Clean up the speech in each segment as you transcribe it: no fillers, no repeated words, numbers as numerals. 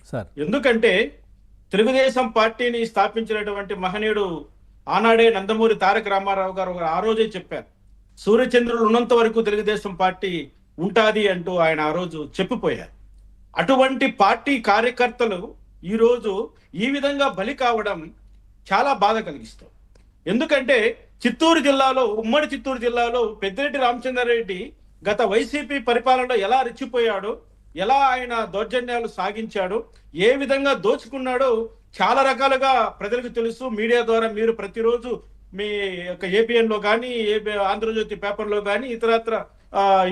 Sir. ఎందుకంటే తెలుగుదేశం పార్టీని స్థాపించినటువంటి మహనీయుడు ఆనాడే నందమూరి తారక రామారావు గారు ఆ రోజే చెప్పారు, సూర్యచంద్రులు ఉన్నంత వరకు తెలుగుదేశం పార్టీ ఉంటాది అంటూ ఆయన ఆ రోజు చెప్పిపోయారు. అటువంటి పార్టీ కార్యకర్తలు ఈరోజు ఈ విధంగా బలి కావడం చాలా బాధ కలిగిస్తుంది. ఎందుకంటే ఉమ్మడి చిత్తూరు జిల్లాలో పెద్దిరెడ్డి రామచంద్రారెడ్డి గత వైసీపీ పరిపాలనలో ఎలా రెచ్చిపోయాడో, ఎలా ఆయన దౌర్జన్యాలు సాగించాడో, ఏ విధంగా దోచుకున్నాడో చాలా రకాలుగా ప్రజలకు తెలుసు. మీడియా ద్వారా మీరు ప్రతిరోజు మీ యొక్క ఏపీఎన్ లో కానీ, ఆంధ్రజ్యోతి పేపర్ లో కానీ, ఇతరత్ర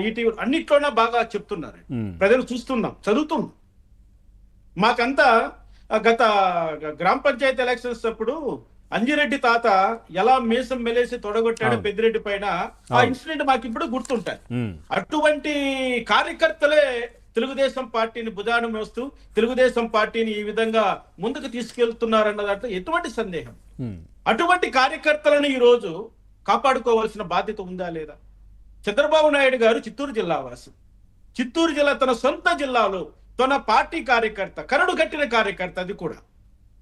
ఈటీవీ అన్నిట్లోనే బాగా చెప్తున్నారు. ప్రజలు చూస్తున్నాం, చదువుతున్నాం. మాకంతా గత గ్రామ పంచాయతీ ఎలక్షన్స్ అప్పుడు అంజిరెడ్డి తాత ఎలా మీసం మెలేసి తొడగొట్టాడు పెద్దిరెడ్డి పైన, ఆ ఇన్సిడెంట్ మాకు ఇప్పుడు గుర్తుంటాయి. అటువంటి కార్యకర్తలే తెలుగుదేశం పార్టీని భుజాన మోస్తూ తెలుగుదేశం పార్టీని ఈ విధంగా ముందుకు తీసుకెళ్తున్నారన్న దాంట్లో ఎటువంటి సందేహం. అటువంటి కార్యకర్తలను ఈ రోజు కాపాడుకోవాల్సిన బాధ్యత ఉందా లేదా? చంద్రబాబు నాయుడు గారు చిత్తూరు జిల్లా వాసి. చిత్తూరు జిల్లా తన సొంత జిల్లాలో తన పార్టీ కార్యకర్త, కరడు కట్టిన కార్యకర్త, అది కూడా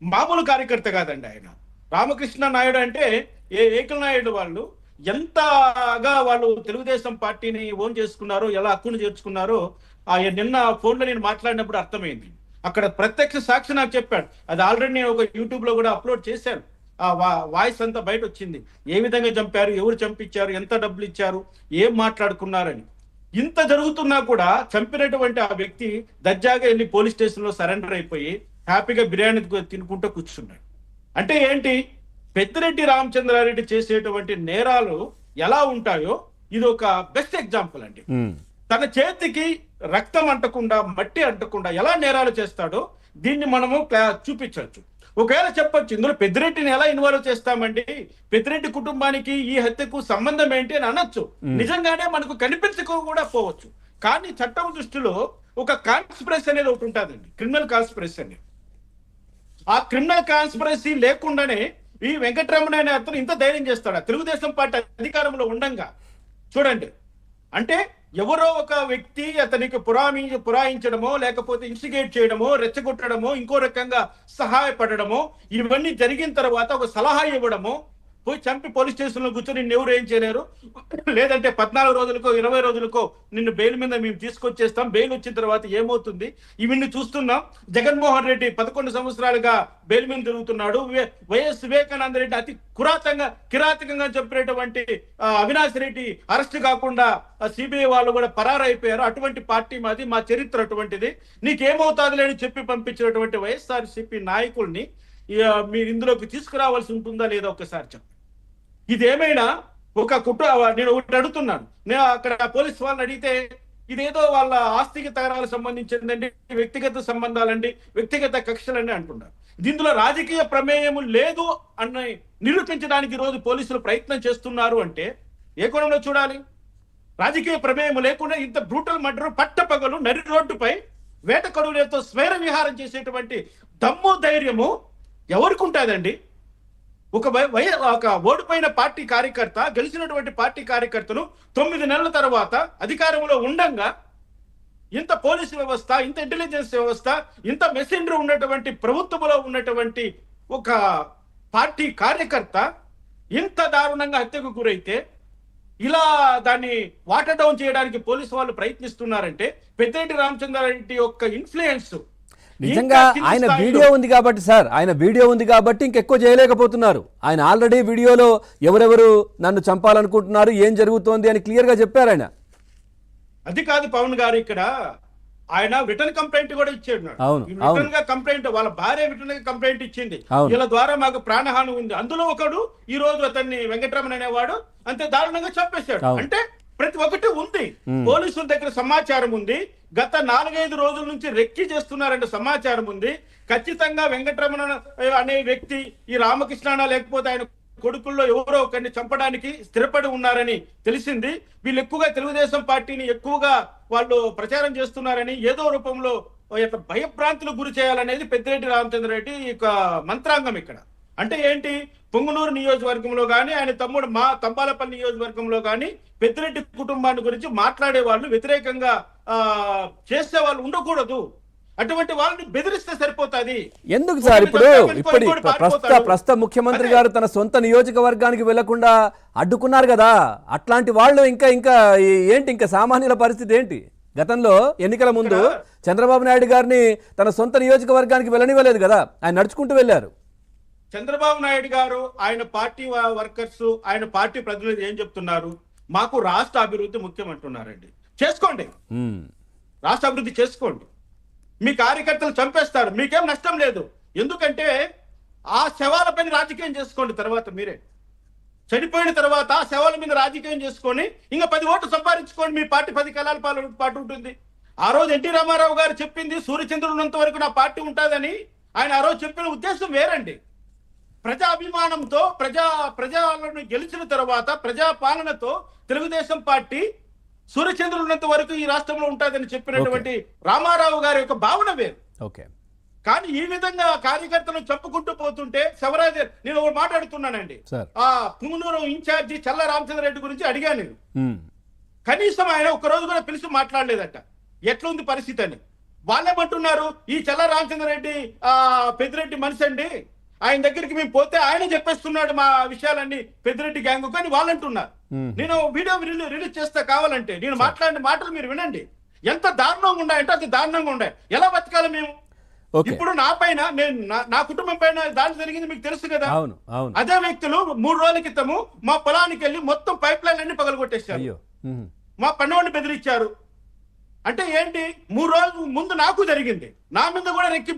మామూలు కార్యకర్త కాదండి ఆయన. రామకృష్ణ నాయుడు అంటే ఏకల నాయుడు వాళ్ళు ఎంతగా వాళ్ళు తెలుగుదేశం పార్టీని ఓన్ చేసుకున్నారో, ఎలా హక్కును చేర్చుకున్నారో నిన్న ఫోన్లో నేను మాట్లాడినప్పుడు అర్థమైంది. అక్కడ ప్రత్యక్ష సాక్షి నాకు చెప్పాడు. అది ఆల్రెడీ నేను ఒక యూట్యూబ్ లో కూడా అప్లోడ్ చేశాను. ఆ వాయిస్ అంతా బయట వచ్చింది. ఏ విధంగా చంపారు, ఎవరు చంపించారు, ఎంత డబ్బులు ఇచ్చారు, ఏం మాట్లాడుకున్నారని. ఇంత జరుగుతున్నా కూడా చంపినటువంటి ఆ వ్యక్తి దర్జాగా వెళ్ళి పోలీస్ స్టేషన్ లో సరెండర్ అయిపోయి హ్యాపీగా బిర్యానీ తినుకుంటూ కూర్చున్నాడు. అంటే ఏంటి? పెద్దిరెడ్డి రామచంద్రారెడ్డి చేసేటువంటి నేరాలు ఎలా ఉంటాయో ఇది ఒక బెస్ట్ ఎగ్జాంపుల్ అండి. తన చేతికి రక్తం అంటకుండా, మట్టి అంటకుండా ఎలా నేరాలు చేస్తాడో దీన్ని మనము చూపించవచ్చు. ఒకవేళ చెప్పొచ్చు, ఇందులో పెద్దిరెడ్డిని ఎలా ఇన్వాల్వ్ చేస్తామండి, పెద్దిరెడ్డి కుటుంబానికి ఈ హత్యకు సంబంధం ఏంటి అని అనొచ్చు. నిజంగానే మనకు కనిపించక కూడా పోవచ్చు. కానీ చట్టం దృష్టిలో ఒక కాన్స్పిరసీ అనేది ఒకటి ఉంటుందండి, క్రిమినల్ కాన్స్పిరసీ అనేది. ఆ క్రిమినల్ కాన్స్పిరసీ లేకుండానే ఈ వెంకటరమణ అనే అతను ఇంత ధైర్యం చేస్తాడు తెలుగుదేశం పార్టీ అధికారంలో ఉండంగా. చూడండి, అంటే ఎవరో ఒక వ్యక్తి అతనికి పురాయించడమో, లేకపోతే ఇన్స్టిగేట్ చేయడమో, రెచ్చగొట్టడమో, ఇంకో రకంగా సహాయపడడమో, ఇవన్నీ జరిగిన తర్వాత ఒక సలహా ఇవ్వడమో, పోయి చంపి పోలీస్ స్టేషన్ లో కూర్చొని నిన్ను ఎవరు ఏం చేయలేరు, లేదంటే 14 రోజులకో 20 రోజులకో నిన్ను బెయిల్ మీద మేము తీసుకొచ్చేస్తాం, బెయిల్ వచ్చిన తర్వాత ఏమవుతుంది ఇవన్నీ చూస్తున్నాం. జగన్మోహన్ రెడ్డి 11 సంవత్సరాలుగా బెయిల్ మీద తిరుగుతున్నాడు. వైఎస్ వివేకానంద రెడ్డి అతి కిరాతకంగా చెప్పినటువంటి అవినాష్ రెడ్డి అరెస్ట్ కాకుండా సిబిఐ వాళ్ళు కూడా పరారైపోయారు. అటువంటి పార్టీ మాది, మా చరిత్ర అటువంటిది, నీకేమవుతాది లేని చెప్పి పంపించినటువంటి వైఎస్ఆర్సీపీ నాయకుల్ని మీరు ఇందులోకి తీసుకురావాల్సి ఉంటుందా లేదా ఒక్కసారి చెప్పండి. ఇదేమైనా ఒక నేను ఒకటి అడుగుతున్నాను, నేను అక్కడ పోలీస్ వాళ్ళని అడిగితే ఇదేదో వాళ్ళ ఆస్తికి తగరాలకు సంబంధించిందండి, వ్యక్తిగత సంబంధాలండి, వ్యక్తిగత కక్షలండి అంటున్నారు. దీంట్లో రాజకీయ ప్రమేయం లేదు అని నిరూపించడానికి ఈరోజు పోలీసులు ప్రయత్నం చేస్తున్నారు అంటే ఏ కోణంలో చూడాలి? రాజకీయ ప్రమేయం లేకుండా ఇంత బ్రూటల్ మర్డర్ పట్టపగలు నరి రోడ్డుపై వేట కడువులతో స్వేర విహారం చేసేటువంటి దమ్ము ధైర్యము ఎవరికి ఉంటుందండి? ఒక ఓడిపోయిన పార్టీ కార్యకర్త గెలిచినటువంటి పార్టీ కార్యకర్తను 9 నెలల తర్వాత అధికారంలో ఉండంగా ఇంత పోలీసు వ్యవస్థ, ఇంత ఇంటెలిజెన్స్ వ్యవస్థ, ఇంత మెసెంజర్ ఉన్నటువంటి ప్రభుత్వంలో ఉన్నటువంటి ఒక పార్టీ కార్యకర్త ఇంత దారుణంగా హత్యకు గురైతే ఇలా దాన్ని వాటర్ డౌన్ చేయడానికి పోలీసు వాళ్ళు ప్రయత్నిస్తున్నారంటే పెద్దిరెడ్డి రామచంద్రారెడ్డి యొక్క ఇన్ఫ్లుయెన్స్ నిజంగా ఆయన వీడియో ఉంది కాబట్టి సార్, ఆయన వీడియో ఉంది కాబట్టి ఇంకెక్కువ చేయలేకపోతున్నారు. ఆయన ఆల్రెడీ వీడియోలో ఎవరెవరు నన్ను చంపాలనుకుంటున్నారు, ఏం జరుగుతోంది అని క్లియర్ గా చెప్పారు ఆయన. అది కాదు పవన్ గారు, ఇక్కడ ఆయన రిటర్న్ కంప్లైంట్ కూడా ఇచ్చాడు. రిటర్న్ గా కంప్లైంట్, వాళ్ళ భార్య రిటర్న్ గా కంప్లైంట్ ఇచ్చింది, వీళ్ళ ద్వారా మాకు ప్రాణహాని ఉంది. అందులో ఒకడు ఈ రోజు అతన్ని వెంకటరమణ అనేవాడు అంతే దారుణంగా చంపేశాడు. అంటే ప్రతి ఒక్కటి ఉంది, పోలీసుల దగ్గర సమాచారం ఉంది, గత 4-5 రోజుల నుంచి రెక్కి చేస్తున్నారంటే సమాచారం ఉంది. ఖచ్చితంగా వెంకటరమణ అనే వ్యక్తి ఈ రామకృష్ణ లేకపోతే ఆయన కొడుకుల్లో ఎవరో ఒకరిని చంపడానికి స్థిరపడి ఉన్నారని తెలిసింది. వీళ్ళు ఎక్కువగా తెలుగుదేశం పార్టీని ఎక్కువగా వాళ్ళు ప్రచారం చేస్తున్నారని, ఏదో రూపంలో భయభ్రాంతులకు గురి చేయాలనేది పెద్దిరెడ్డి రామచంద్రారెడ్డి యొక్క మంత్రాంగం ఇక్కడ. అంటే ఏంటి? పొంగునూరు నియోజకవర్గంలో కానీ, ఆయన తమ్ముడు మా తంబాలపల్లి నియోజకవర్గంలో కానీ పెద్దిరెడ్డి కుటుంబాన్ని గురించి మాట్లాడే వాళ్ళు, వ్యతిరేకంగా చేసే వాళ్ళు ఉండకూడదు. అటువంటి వాళ్ళని బెదిరిస్తే సరిపోతుంది. ఎందుకు సార్ ఇప్పుడు ప్రస్తుత ముఖ్యమంత్రి గారు తన సొంత నియోజకవర్గానికి వెళ్లకుండా అడ్డుకున్నారు కదా, అట్లాంటి వాళ్ళు ఇంకా ఏంటి ఇంకా సామాన్యుల పరిస్థితి ఏంటి? గతంలో ఎన్నికల ముందు చంద్రబాబు నాయుడు గారిని తన సొంత నియోజకవర్గానికి వెళ్ళనివ్వలేదు కదా, ఆయన నడుచుకుంటూ వెళ్ళారు. చంద్రబాబు నాయుడు గారు ఆయన పార్టీ వర్కర్స్ ఆయన పార్టీ ప్రతినిధులు ఏం చెప్తున్నారు? మాకు రాష్ట్ర అభివృద్ధి ముఖ్యం అంటున్నారండి. చేసుకోండి, రాష్ట్ర అభివృద్ధి చేసుకోండి. మీ కార్యకర్తలు చంపేస్తారు, మీకేం నష్టం లేదు. ఎందుకంటే ఆ శవాల పైన రాజకీయం చేసుకోండి. తర్వాత మీరే చనిపోయిన తర్వాత ఆ శవాల మీద రాజకీయం చేసుకొని ఇంకా 10 ఓట్లు సంపాదించుకోండి. మీ పార్టీ 10 కాలాల పాటు ఉంటుంది. ఆ రోజు ఎన్టీ రామారావు గారు చెప్పింది సూర్యచంద్రుడు ఉన్నంత వరకు నా పార్టీ ఉంటుందని ఆయన ఆ రోజు చెప్పిన ఉద్దేశం వేరండి. ప్రజా అభిమానంతో ప్రజలను గెలిచిన తర్వాత ప్రజా పాలనతో తెలుగుదేశం పార్టీ సూర్యచంద్రుడు ఉన్నంత వరకు ఈ రాష్ట్రంలో ఉంటుందని చెప్పినటువంటి రామారావు గారి యొక్క భావన వేరు. ఓకే, కానీ ఈ విధంగా కార్యకర్తలను చెప్పుకుంటూ పోతుంటే శివరాజ్, నేను ఒకటి మాట్లాడుతున్నానండి. ఆ పుంగనూరు ఇన్ఛార్జి చల్ల రామచంద్రరెడ్డి గురించి అడిగాను నేను. కనీసం ఆయన ఒక్కరోజు కూడా పిలిచి మాట్లాడలేదట ఎట్లుంది పరిస్థితి అని. వాళ్ళేమంటున్నారు, ఈ చల్ల రామచంద్రరెడ్డి పెద్దిరెడ్డి మనిషి అండి, ఆయన దగ్గరికి మేము పోతే ఆయన చెప్పేస్తున్నాడు మా విషయాలన్నీ పెద్దిరెడ్డి గ్యాంగ్ అని వాళ్ళు అంటున్నారు. నేను వీడియో రిలీజ్ చేస్తా కావాలంటే, నేను మాట్లాడిన మాటలు మీరు వినండి. ఎంత దారుణంగా ఉన్నాయంటే అది దారుణంగా ఉన్నాయి. ఎలా బతకాలి మేము? ఇప్పుడు నా పైన నా కుటుంబం పైన దాడి జరిగింది మీకు తెలుసు కదా. అదే వ్యక్తులు 3 రోజుల క్రితము మా పొలానికి వెళ్ళి మొత్తం పైప్ లైన్ అన్ని పగలగొట్టేశారు, మా పన్నోడిని బెదిరించారు. అంటే ఏంటి? 3 రోజుల ముందు నాకు జరిగింది, నా మీద కూడా రెక్కి